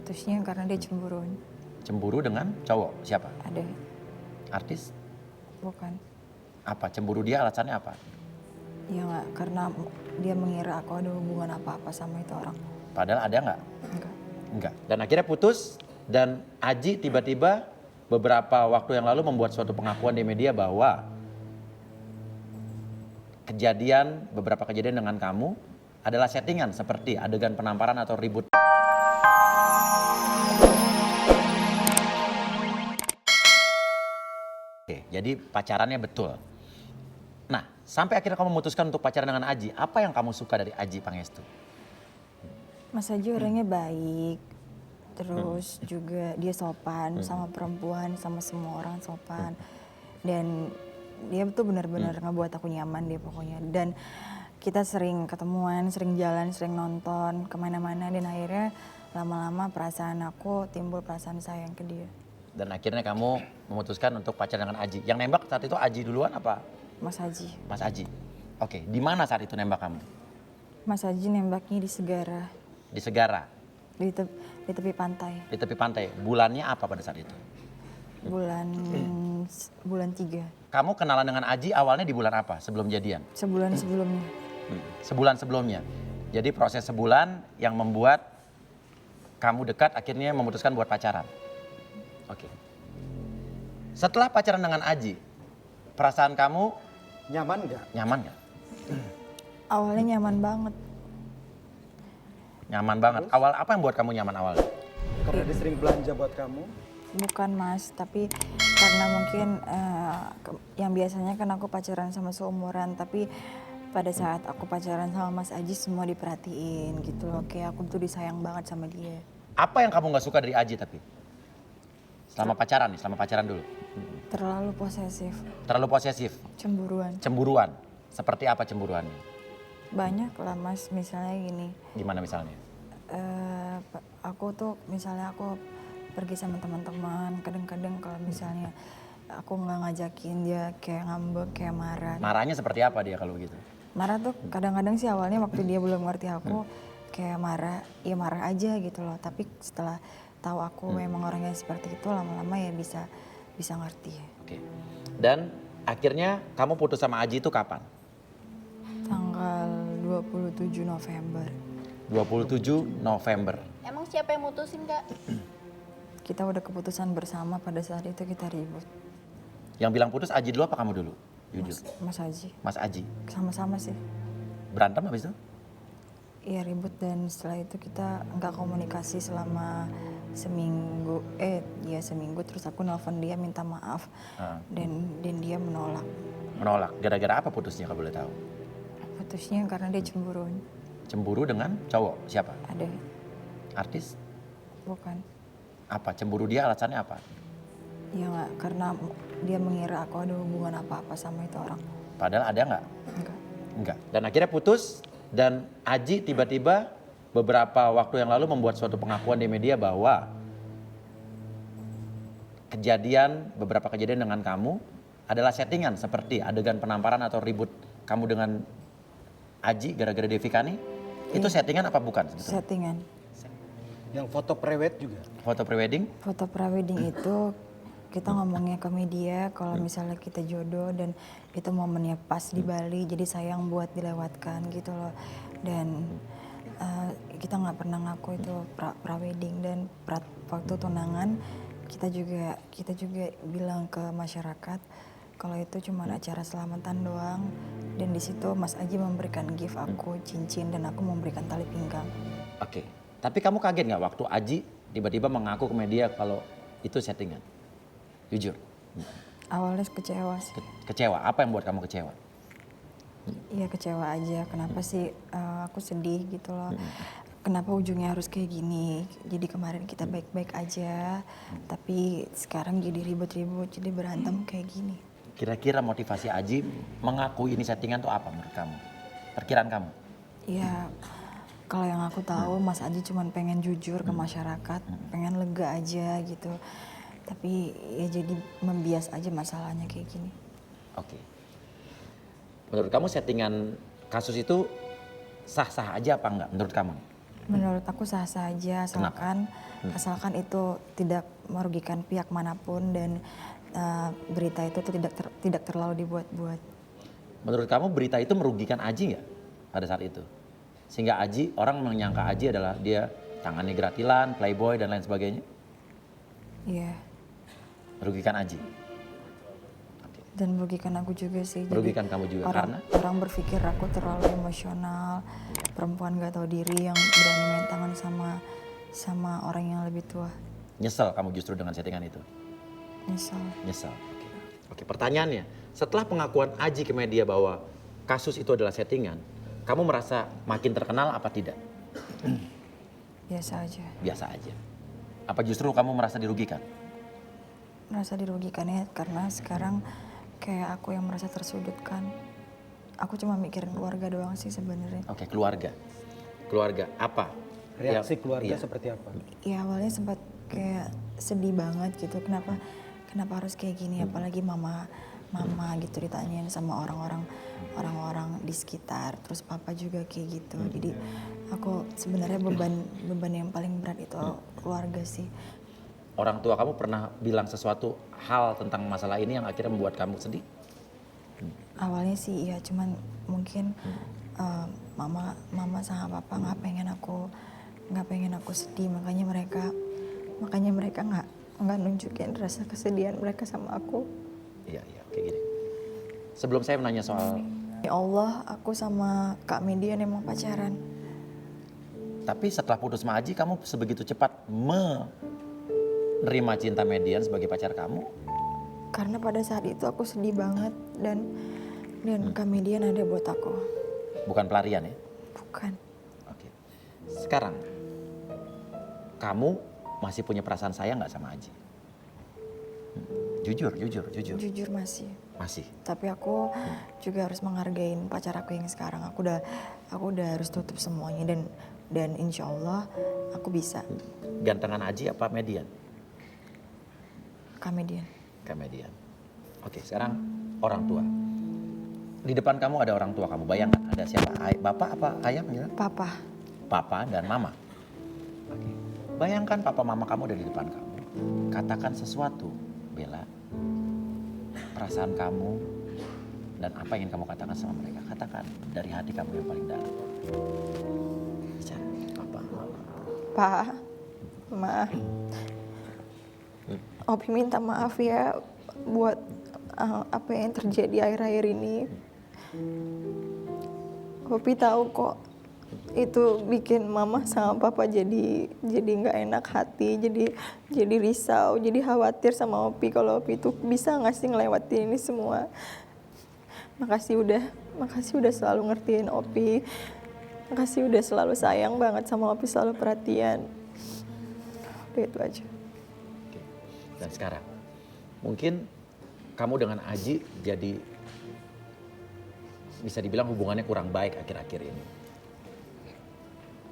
Putusnya karena dia cemburu. Cemburu dengan cowok siapa? Ada, Artis? bukan. Apa? Cemburu dia alasannya apa? Ya nggak, karena dia mengira aku ada hubungan apa-apa sama itu orang. Padahal ada nggak? Enggak. Enggak. Dan akhirnya putus dan Aji tiba-tiba beberapa waktu yang lalu membuat suatu pengakuan di media bahwa beberapa kejadian dengan kamu adalah settingan seperti adegan penamparan atau ribut. Oke, jadi pacarannya betul. Nah, sampai akhirnya kamu memutuskan untuk pacaran dengan Aji, apa yang kamu suka dari Aji Pangestu? Mas Aji orangnya baik, terus juga dia sopan sama perempuan, sama semua orang sopan. Dan dia tuh benar-benar ngebuat aku nyaman dia pokoknya. Dan kita sering ketemuan, sering jalan, sering nonton kemana-mana. Dan akhirnya lama-lama perasaan aku timbul perasaan sayang ke dia. Dan akhirnya kamu memutuskan untuk pacaran dengan Aji. Yang nembak saat itu Aji duluan apa? Mas Aji. Mas Aji. Oke, di mana saat itu nembak kamu? Mas Aji nembaknya di Segara, Di Segara, di tepi pantai. di tepi pantai. Bulannya apa pada saat itu? Bulan 3, Kamu kenalan dengan Aji awalnya di bulan apa sebelum jadian? sebulan sebelumnya. Sebulan sebelumnya. Jadi proses sebulan yang membuat kamu dekat akhirnya memutuskan buat pacaran. Oke. Setelah pacaran dengan Aji, perasaan kamu Nyaman nggak? nyaman gak? Awalnya nyaman banget. Nyaman banget. Awal apa yang buat kamu nyaman awalnya? Karena dia sering belanja buat kamu. Bukan Mas, tapi karena mungkin yang biasanya kan aku pacaran sama seumuran, tapi pada saat aku pacaran sama Mas Aji semua diperhatiin gitu loh. Kayak aku tuh disayang banget sama dia. Apa yang kamu gak suka dari Aji tapi? Selama pacaran dulu. Terlalu posesif, Terlalu posesif, cemburuan. cemburuan. Seperti apa cemburuannya? Banyak lah Mas, misalnya gini. Gimana misalnya? Aku tuh misalnya aku pergi sama teman-teman, kadang-kadang kalau misalnya aku nggak ngajakin dia kayak ngambek, kayak marah. Marahnya seperti apa dia kalau begitu? Marah tuh kadang-kadang sih awalnya waktu dia belum ngerti aku kayak marah, ya marah aja gitu loh. Tapi setelah tahu aku memang orangnya seperti itu, lama-lama ya bisa ngerti. Oke. Dan akhirnya kamu putus sama Aji itu kapan? Tanggal 27 November. 27 November. Emang siapa yang mutusin, Kak? Kita udah keputusan bersama, pada saat itu kita ribut. Yang bilang putus Aji dulu apa kamu dulu? Jujur. Mas Aji, Mas Aji. sama-sama sih. Berantem habis itu? Iya ribut dan setelah itu kita nggak komunikasi selama seminggu. Seminggu terus aku nelfon dia minta maaf dan dia menolak. Menolak. Gara-gara apa putusnya kalau boleh tahu? Putusnya karena dia cemburu. Cemburu dengan cowok siapa? Ada, Artis? bukan. Apa? Cemburu dia alasannya apa? Ya nggak, karena dia mengira aku ada hubungan apa-apa sama itu orang. Padahal ada nggak? Enggak. Enggak. Dan akhirnya putus dan Aji tiba-tiba beberapa waktu yang lalu membuat suatu pengakuan di media bahwa beberapa kejadian dengan kamu adalah settingan seperti adegan penamparan atau ribut kamu dengan Aji gara-gara Devikani. Itu settingan apa bukan sebetulnya? Settingan. Yang foto prewed juga. Foto prewedding? Foto prawedding itu kita ngomongnya ke media kalau misalnya kita jodoh dan itu momennya pas di Bali, jadi sayang buat dilewatkan gitu loh. Dan kita nggak pernah ngaku itu prawedding dan waktu tunangan kita juga bilang ke masyarakat kalau itu cuma acara selamatan doang. Dan di situ Mas Aji memberikan gift aku cincin dan aku memberikan tali pinggang. Oke. Tapi kamu kaget nggak waktu Aji tiba-tiba mengaku ke media kalau itu settingan? Jujur. Awalnya kecewa sih. Kecewa. Apa yang buat kamu kecewa? Iya kecewa aja. Kenapa sih aku sedih gitu loh. Kenapa ujungnya harus kayak gini. Jadi kemarin kita baik-baik aja. Tapi sekarang jadi ribut-ribut, jadi berantem kayak gini. Kira-kira motivasi Aji mengaku ini settingan tuh apa menurut kamu? Perkiraan kamu? Ya kalau yang aku tahu Mas Aji cuma pengen jujur ke masyarakat. Pengen lega aja gitu. Tapi ya jadi membias aja masalahnya kayak gini. Oke. Menurut kamu settingan kasus itu sah-sah aja apa enggak menurut kamu? Menurut aku sah-sah aja asalkan itu tidak merugikan pihak manapun dan berita itu tuh tidak terlalu dibuat-buat. Menurut kamu berita itu merugikan Aji nggak pada saat itu? Sehingga Aji, orang menyangka Aji adalah dia tangannya gratilan, playboy dan lain sebagainya. Iya. Merugikan Aji. Dan merugikan aku juga sih. Merugikan kamu juga karena? Orang berpikir aku terlalu emosional, perempuan gak tahu diri yang berani main tangan sama orang yang lebih tua. Nyesel kamu justru dengan settingan itu? Nyesel. Nyesel. Oke, pertanyaannya, setelah pengakuan Aji ke media bahwa kasus itu adalah settingan, kamu merasa makin terkenal apa tidak? Biasa aja. Biasa aja. Apa justru kamu merasa dirugikan? Merasa dirugikan ya karena sekarang kayak aku yang merasa tersudutkan. Aku cuma mikirin keluarga doang sih sebenarnya. Oke, keluarga. Keluarga apa? Reaksi Ya, keluarga iya. seperti apa? Ya awalnya sempat kayak sedih banget gitu. Kenapa harus kayak gini? Apalagi mama gitu ditanyain sama orang-orang di sekitar. Terus papa juga kayak gitu. Jadi aku sebenarnya beban yang paling berat itu keluarga sih. Orang tua kamu pernah bilang sesuatu hal tentang masalah ini yang akhirnya membuat kamu sedih? Awalnya sih iya, cuman mungkin mama sama papa nggak pengen aku sedih, makanya mereka nggak nunjukin rasa kesedihan mereka sama aku. Iya, oke gini. Sebelum saya menanya soal, Ya Allah, aku sama Kak Median emang pacaran. tapi setelah putus sama Aji, kamu sebegitu cepat menerima cinta Median sebagai pacar kamu? Karena pada saat itu aku sedih banget dan Kak Median ada buat aku. Bukan pelarian ya? Bukan. Oke. Sekarang, kamu masih punya perasaan sayang nggak sama Aji? Jujur. Jujur masih. Masih. Tapi aku juga harus menghargain pacar aku yang sekarang. Aku udah harus tutup semuanya dan insya Allah aku bisa. Gantengan Aji apa Median? Kak Median. Ke Median. Oke, sekarang orang tua. Di depan kamu ada orang tua kamu. Bayangkan ada siapa? Bapak apa ayah panggilnya? Papa. Papa dan mama. Oke. Bayangkan papa mama kamu ada di depan kamu. Katakan sesuatu, Bella. Perasaan kamu dan apa yang ingin kamu katakan sama mereka. Katakan dari hati kamu yang paling dalam. Bicara. Papa, mama. Pak, Ma, Opi minta maaf ya buat apa yang terjadi akhir-akhir ini. Opi tahu kok itu bikin mama sama papa jadi nggak enak hati, jadi risau, jadi khawatir sama Opi kalau Opi itu bisa nggak sih ngelewatin ini semua. Makasih udah selalu ngertiin Opi. Makasih udah selalu sayang banget sama Opi, selalu perhatian. Udah itu aja. Oke. Dan sekarang, mungkin kamu dengan Aji jadi bisa dibilang hubungannya kurang baik akhir-akhir ini.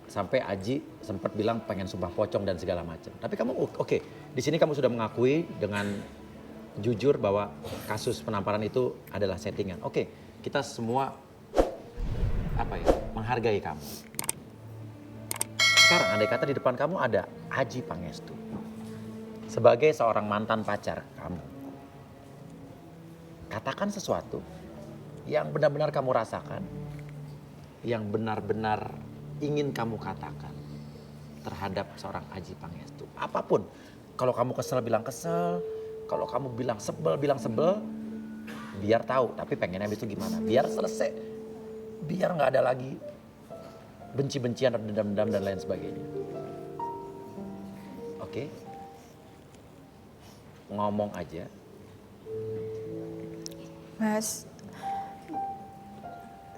Sampai Aji sempat bilang pengen sumpah pocong dan segala macam. Tapi kamu oke, di sini kamu sudah mengakui dengan jujur bahwa kasus penamparan itu adalah settingan. Oke, kita semua menghargai kamu. Sekarang andai kata di depan kamu ada Aji Pangestu. Sebagai seorang mantan pacar kamu. Katakan sesuatu yang benar-benar kamu rasakan. Yang benar-benar ingin kamu katakan terhadap seorang Aji Pangestu. Apapun. Kalau kamu kesel bilang kesel. Kalau kamu bilang sebel. Biar tahu, tapi pengennya habis itu gimana. Biar selesai. Biar gak ada lagi benci-bencian, dendam-dendam dan lain sebagainya. Oke? Ngomong aja. Mas,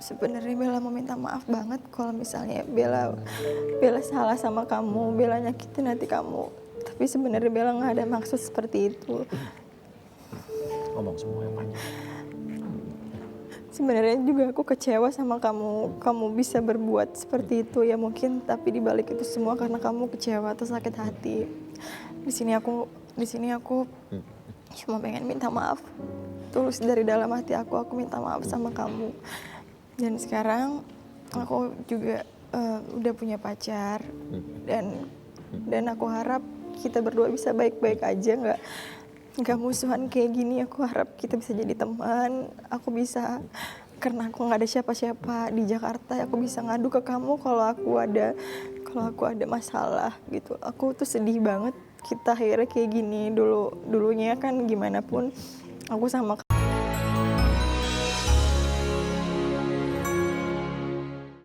sebenarnya Bella mau minta maaf banget kalau misalnya Bella salah sama kamu, Bella nyakitin hati kamu. Tapi sebenarnya Bella nggak ada maksud seperti itu. Ngomong semua yang panjang. Sebenarnya juga aku kecewa sama kamu. Kamu bisa berbuat seperti itu ya mungkin, tapi di balik itu semua karena kamu kecewa atau sakit hati. Di sini aku cuma pengen minta maaf. Tulus dari dalam hati aku minta maaf sama kamu. Dan sekarang aku juga udah punya pacar dan aku harap kita berdua bisa baik-baik aja, nggak musuhan kayak gini. Aku harap kita bisa jadi teman. Aku bisa, karena aku nggak ada siapa-siapa di Jakarta, aku bisa ngadu ke kamu kalau aku ada masalah gitu. Aku tuh sedih banget kita akhirnya kayak gini. Dulunya kan gimana pun aku sama